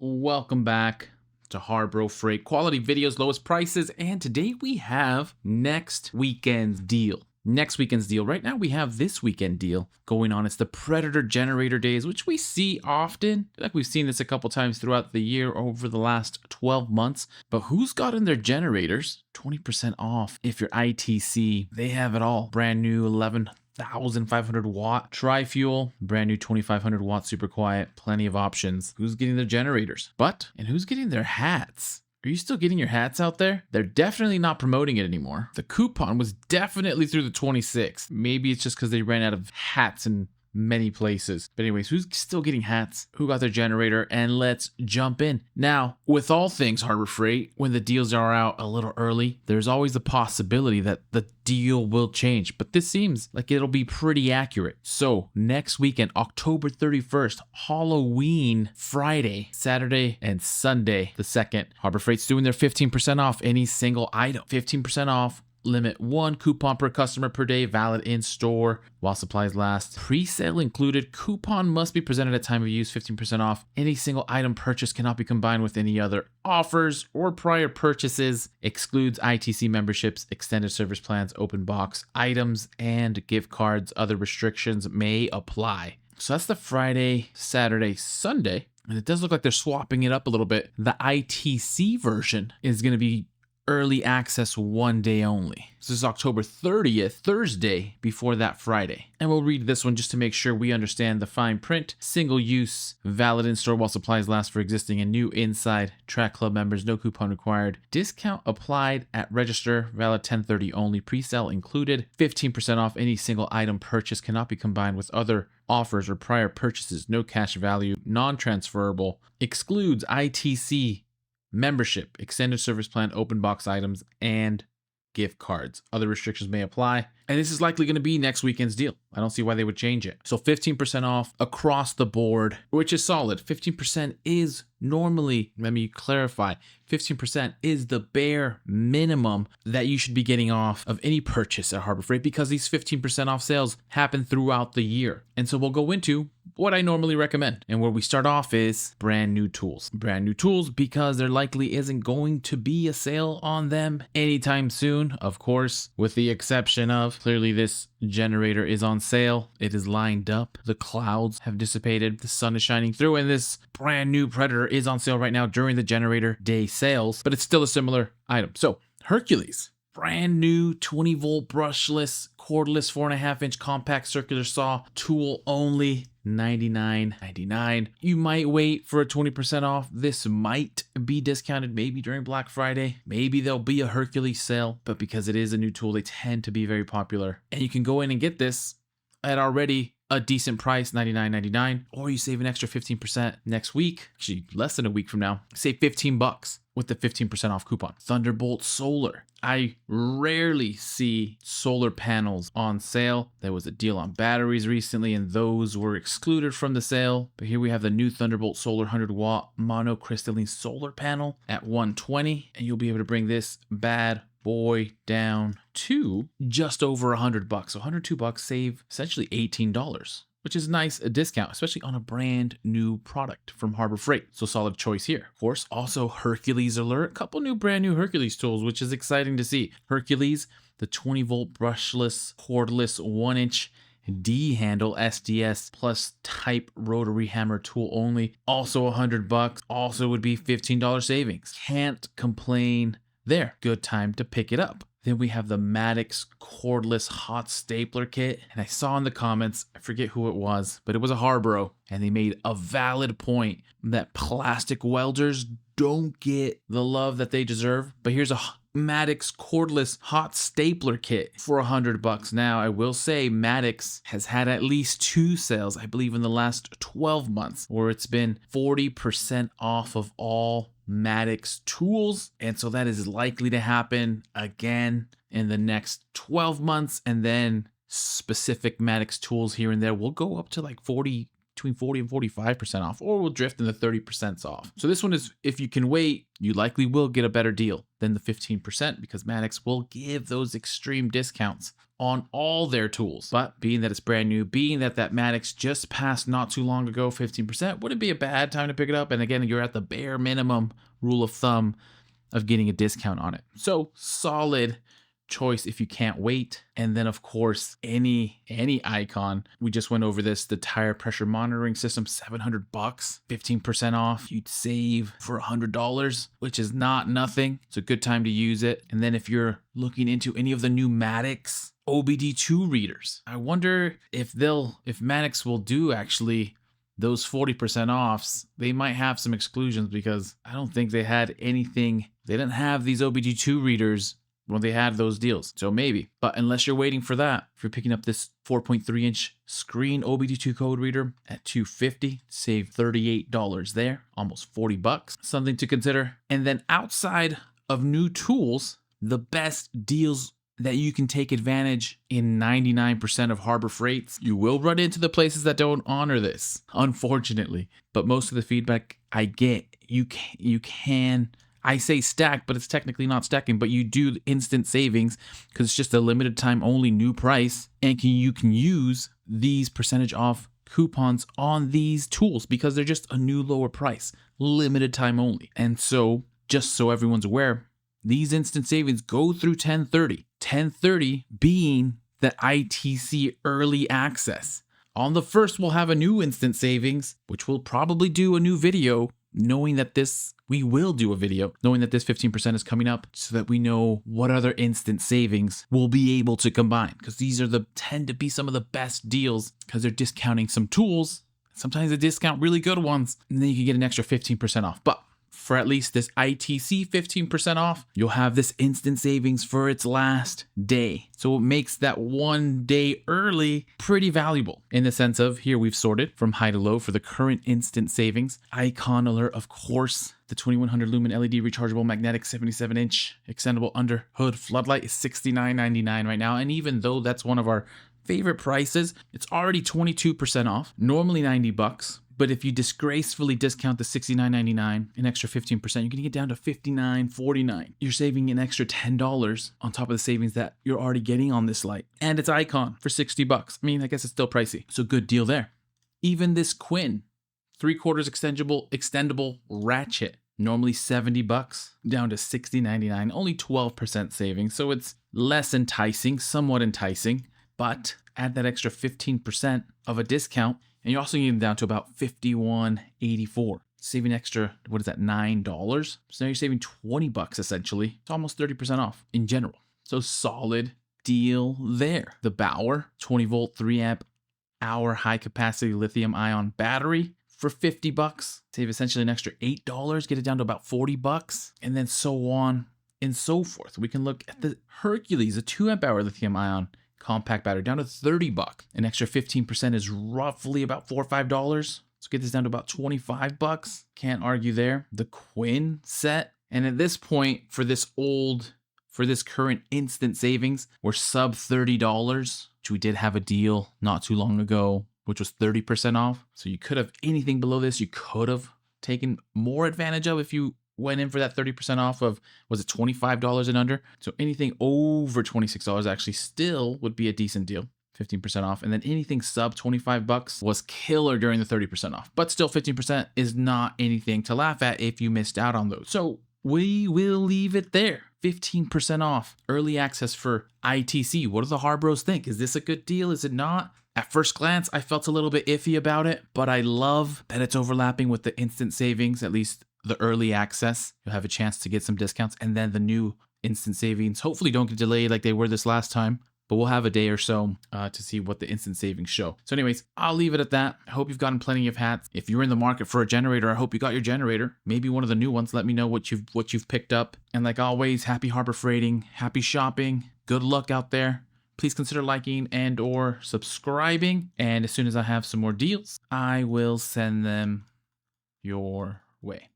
Welcome back to HARBRO Freight. Quality videos, lowest prices, and today we have next weekend's deal. Right now we have this weekend deal going on. It's the Predator Generator Days, which we see often. Like we've seen this a couple times throughout the year over the last 12 months. But who's gotten their generators 20% off if you're ITC? They have it all. Brand new 11,500 watt tri-fuel, brand new 2,500 watt super quiet, plenty of options. Who's getting their generators? And who's getting their hats? Are you still getting your hats out there? They're definitely not promoting it anymore. The coupon was definitely through the 26th. Maybe it's just because they ran out of hats in many places. But anyways, who's still getting hats? Who got their generator? And let's jump in. Now, with all things Harbor Freight, when the deals are out a little early, there's always the possibility that the deal will change. But this seems like it'll be pretty accurate. So next weekend, October 31st, Halloween, Friday, Saturday, and Sunday, the 2nd, Harbor Freight's doing their 15% off any single item. 15% off. Limit 1 coupon per customer per day, valid in store while supplies last. Pre-sale included. Coupon must be presented at time of use. 15% off. Any single item purchase cannot be combined with any other offers or prior purchases. Excludes ITC memberships, extended service plans, open box items, and gift cards. Other restrictions may apply. So that's the Friday, Saturday, Sunday. And it does look like they're swapping it up a little bit. The ITC version is going to be early access one day only. This is October 30th, Thursday, before that Friday. And we'll read this one just to make sure we understand the fine print. Single use, valid in store while supplies last for existing and new inside track club members. No coupon required. Discount applied at register, valid 10/30 only. Pre-sale included. 15% off any single item purchase. Cannot be combined with other offers or prior purchases. No cash value. Non-transferable. Excludes ITC membership, extended service plan, open box items, and gift cards. Other restrictions may apply. And this is likely going to be next weekend's deal. I don't see why they would change it. So 15% off across the board, which is solid. 15% is normally, let me clarify, 15% is the bare minimum that you should be getting off of any purchase at Harbor Freight because these 15% off sales happen throughout the year. And so we'll go into what I normally recommend. And where we start off is brand new tools. Brand new tools because there likely isn't going to be a sale on them anytime soon, of course, with the exception of clearly this generator is on sale. It is lined up. The clouds have dissipated. The sun is shining through, and this brand new Predator is on sale right now during the generator day sales, but it's still a similar item. So Hercules, brand new 20 volt brushless, cordless 4.5-inch compact circular saw, tool only, $99.99. You might wait for a 20% off. This might be discounted maybe during Black Friday. Maybe there'll be a Hercules sale, but because it is a new tool, they tend to be very popular. And you can go in and get this at already a decent price, $99.99, or you save an extra 15% next week, actually less than a week from now, save $15 with the 15% off coupon. Thunderbolt Solar. I rarely see solar panels on sale. There was a deal on batteries recently and those were excluded from the sale. But here we have the new Thunderbolt Solar 100 watt monocrystalline solar panel at $120, and you'll be able to bring this bad boy down to just over $100. So $102, save essentially $18, which is nice, a discount, especially on a brand new product from Harbor Freight. So solid choice here. Of course, also Hercules alert, a couple new brand new Hercules tools, which is exciting to see. Hercules, the 20 volt brushless, cordless 1-inch D handle SDS plus type rotary hammer tool only. Also $100, also would be $15 savings. Can't complain there. Good time to pick it up. Then we have the Maddox cordless hot stapler kit. And I saw in the comments, I forget who it was, but it was a HARBRO. And they made a valid point that plastic welders don't get the love that they deserve. But here's a Maddox cordless hot stapler kit for $100. Now, I will say Maddox has had at least 2 sales, I believe in the last 12 months, where it's been 40% off of all Maddox tools. And so that is likely to happen again in the next 12 months. And then specific Maddox tools here and there will go up to like 40 between 40 and 45% off, or will drift in the 30% off. So this one is, if you can wait, you likely will get a better deal than the 15% because Maddox will give those extreme discounts on all their tools. But being that it's brand new, being that Maddox just passed not too long ago, 15%, wouldn't be a bad time to pick it up. And again, you're at the bare minimum rule of thumb of getting a discount on it. So solid choice if you can't wait. And then of course, any icon, we just went over this, the tire pressure monitoring system, $700, 15% off. You'd save for $100, which is not nothing. It's a good time to use it. And then if you're looking into any of the new Maddox OBD2 readers, I wonder if Maddox will do actually those 40% offs. They might have some exclusions because I don't think they had anything. They didn't have these OBD2 readers when they had those deals. So maybe, but unless you're waiting for that, if you're picking up this 4.3-inch screen OBD2 code reader at $250, save $38 there, almost $40, something to consider. And then outside of new tools, the best deals that you can take advantage in 99% of Harbor Freights. You will run into the places that don't honor this, unfortunately, but most of the feedback I get, you can, I say stack, but it's technically not stacking, but you do instant savings because it's just a limited time only new price. And you can use these percentage off coupons on these tools because they're just a new lower price, limited time only. And so just so everyone's aware, these instant savings go through 10/30. 10/30 being the ITC early access. On the 1st, we'll have a new instant savings, which we'll probably do a new video knowing that we will do a video knowing that this 15% is coming up so that we know what other instant savings we'll be able to combine, because these tend to be some of the best deals because they're discounting some tools. Sometimes they discount really good ones and then you can get an extra 15% off. But for at least this ITC 15% off, you'll have this instant savings for its last day. So it makes that 1 day early pretty valuable in the sense of, here we've sorted from high to low for the current instant savings. Icon alert, of course, the 2100 lumen LED rechargeable magnetic 77-inch extendable under hood floodlight is $69.99 right now. And even though that's one of our favorite prices, it's already 22% off, normally $90. But if you disgracefully discount the $69.99, an extra 15%, you're gonna get down to $59.49. You're saving an extra $10 on top of the savings that you're already getting on this light. And it's Icon for $60. I mean, I guess it's still pricey. So good deal there. Even this Quinn 3/4 extendable ratchet, normally $70, down to $60.99, only 12% savings. So it's less enticing, somewhat enticing, but add that extra 15% of a discount, and you're also getting down to about $51.84, saving extra, what is that, $9? So now you're saving $20 essentially. It's almost 30% off in general. So solid deal there. The Bauer 20-volt 3-amp-hour high-capacity lithium-ion battery for $50. Save essentially an extra $8, get it down to about $40, and then so on and so forth. We can look at the Hercules, a 2-amp-hour lithium-ion compact battery, down to $30. An extra 15% is roughly about $4 or $5. So get this down to about $25. Can't argue there. The Quinn set, and at this point for this current instant savings, we're sub $30, which we did have a deal not too long ago, which was 30% off. So you could have anything below this, you could have taken more advantage of if you went in for that 30% off of, was it $25 and under? So anything over $26 actually still would be a decent deal, 15% off. And then anything sub $25 was killer during the 30% off. But still 15% is not anything to laugh at if you missed out on those. So we will leave it there. 15% off, early access for ITC. What do the Harbros think? Is this a good deal? Is it not? At first glance, I felt a little bit iffy about it, but I love that it's overlapping with the instant savings, at least the early access. You'll have a chance to get some discounts, and then the new instant savings hopefully don't get delayed like they were this last time, but we'll have a day or so to see what the instant savings show. So anyways, I'll leave it at that. I hope you've gotten plenty of hats. If you're in the market for a generator, I hope you got your generator, maybe one of the new ones. Let me know what you've picked up. And like always, happy Harbor Freighting, happy shopping, good luck out there. Please consider liking and or subscribing, and as soon as I have some more deals, I will send them your way.